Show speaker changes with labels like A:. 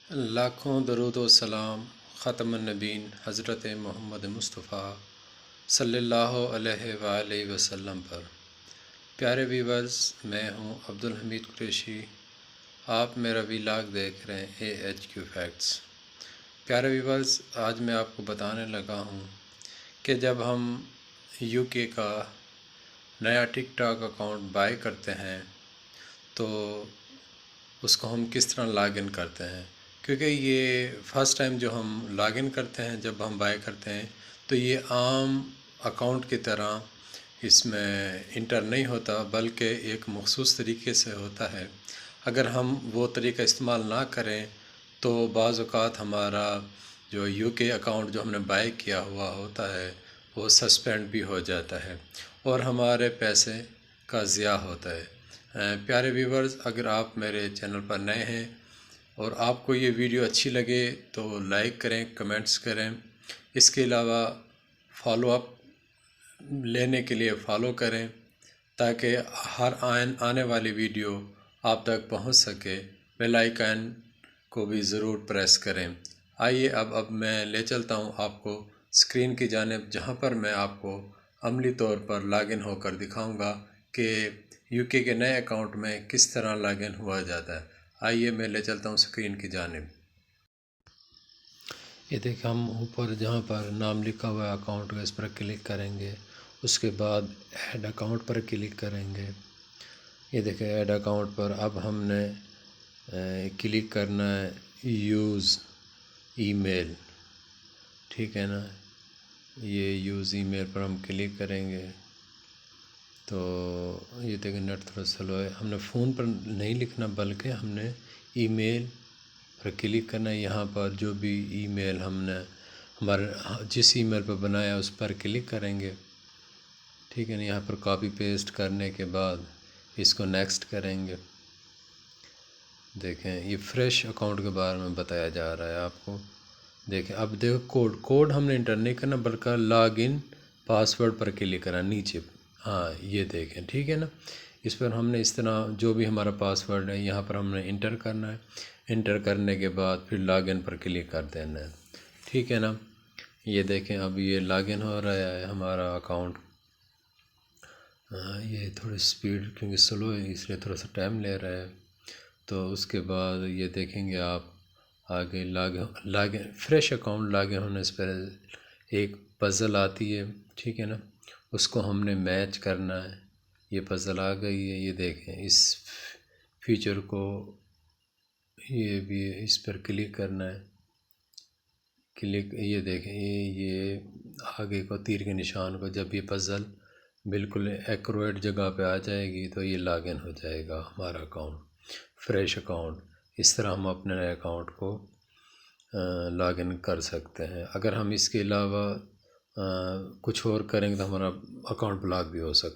A: لاکھوں درود و سلام ختم النبین حضرت محمد مصطفیٰ صلی اللہ علیہ وآلہ وسلم پر۔ پیارے ویورز، میں ہوں عبدالحمید قریشی، آپ میرا ویلاگ دیکھ رہے ہیں AHQ فیکٹس۔ پیارے ویورز، آج میں آپ کو بتانے لگا ہوں کہ جب ہم UK کا نیا ٹک ٹاک اکاؤنٹ بائی کرتے ہیں تو اس کو ہم کس طرح لاگ ان کرتے ہیں، کیونکہ یہ فرسٹ ٹائم جو ہم لاگ ان کرتے ہیں جب ہم بائی کرتے ہیں تو یہ عام اکاؤنٹ کی طرح اس میں انٹر نہیں ہوتا، بلکہ ایک مخصوص طریقے سے ہوتا ہے۔ اگر ہم وہ طریقہ استعمال نہ کریں تو بعض اوقات ہمارا جو UK اکاؤنٹ جو ہم نے بائی کیا ہوا ہوتا ہے وہ سسپینڈ بھی ہو جاتا ہے اور ہمارے پیسے کا ضیاع ہوتا ہے۔ پیارے ویورز، اگر آپ میرے چینل پر نئے ہیں اور آپ کو یہ ویڈیو اچھی لگے تو لائک کریں، کمنٹس کریں۔ اس کے علاوہ فالو اپ لینے کے لیے فالو کریں تاکہ ہر آنے والی ویڈیو آپ تک پہنچ سکے۔ بیل آئیکن کو بھی ضرور پریس کریں۔ آئیے اب میں لے چلتا ہوں آپ کو اسکرین کی جانب، جہاں پر میں آپ کو عملی طور پر لاگ ان ہو کر دکھاؤں گا کہ UK کے نئے اکاؤنٹ میں کس طرح لاگ ان ہوا جاتا ہے۔ آئیے میں لے چلتا ہوں اسکرین کی جانب۔ یہ دیکھیں، ہم اوپر جہاں پر نام لکھا ہوا ہے اکاؤنٹ کا، اس پر کلک کریں گے۔ اس کے بعد ایڈ اکاؤنٹ پر کلک کریں گے۔ یہ دیکھیں ایڈ اکاؤنٹ پر اب ہم نے کلک کرنا ہے یوز ای میل، ٹھیک ہے نا۔ یہ یوز ای میل پر ہم کلک کریں گے تو یہ دیکھیں نیٹ تھوڑا سلو ہے۔ ہم نے فون پر نہیں لکھنا بلکہ ہم نے ای میل پر کلک کرنا ہے۔ یہاں پر جو بھی ای میل ہم نے جس ای میل پر بنایا اس پر کلک کریں گے، ٹھیک ہے نا۔ یہاں پر کاپی پیسٹ کرنے کے بعد اس کو نیکسٹ کریں گے۔ دیکھیں یہ فریش اکاؤنٹ کے بارے میں بتایا جا رہا ہے آپ کو۔ دیکھیں اب دیکھو کوڈ ہم نے انٹر نہیں کرنا بلکہ log in pass word per click کرنا نیچے۔ ہاں یہ دیکھیں، ٹھیک ہے نا۔ اس پر ہم نے اس طرح جو بھی ہمارا پاس ورڈ ہے یہاں پر ہم نے انٹر کرنا ہے۔ انٹر کرنے کے بعد پھر لاگ ان پر کلک کر دینا ہے، ٹھیک ہے نا۔ یہ دیکھیں اب یہ لاگ ان ہو رہا ہے ہمارا اکاؤنٹ۔ یہ تھوڑی سپیڈ کیونکہ سلو ہے اس لیے تھوڑا سا ٹائم لے رہا ہے۔ تو اس کے بعد یہ دیکھیں گے آپ آگے log in fresh account log in ہونے سے پہلے ایک پزل آتی ہے، ٹھیک ہے نا۔ اس کو ہم نے میچ کرنا ہے۔ یہ پزل آ گئی ہے، یہ دیکھیں اس فیچر کو، یہ بھی اس پر کلک کرنا ہے۔ کلک، یہ دیکھیں یہ آگے کو تیر کے نشان کو، جب یہ پزل بالکل ایکوریٹ جگہ پہ آ جائے گی تو یہ لاگ ان ہو جائے گا ہمارا اکاؤنٹ، فریش اکاؤنٹ۔ اس طرح ہم اپنے نئے اکاؤنٹ کو لاگ ان کر سکتے ہیں۔ اگر ہم اس کے علاوہ کچھ اور کریں گے تو ہمارا اکاؤنٹ بلاک بھی ہو سکتا ہے۔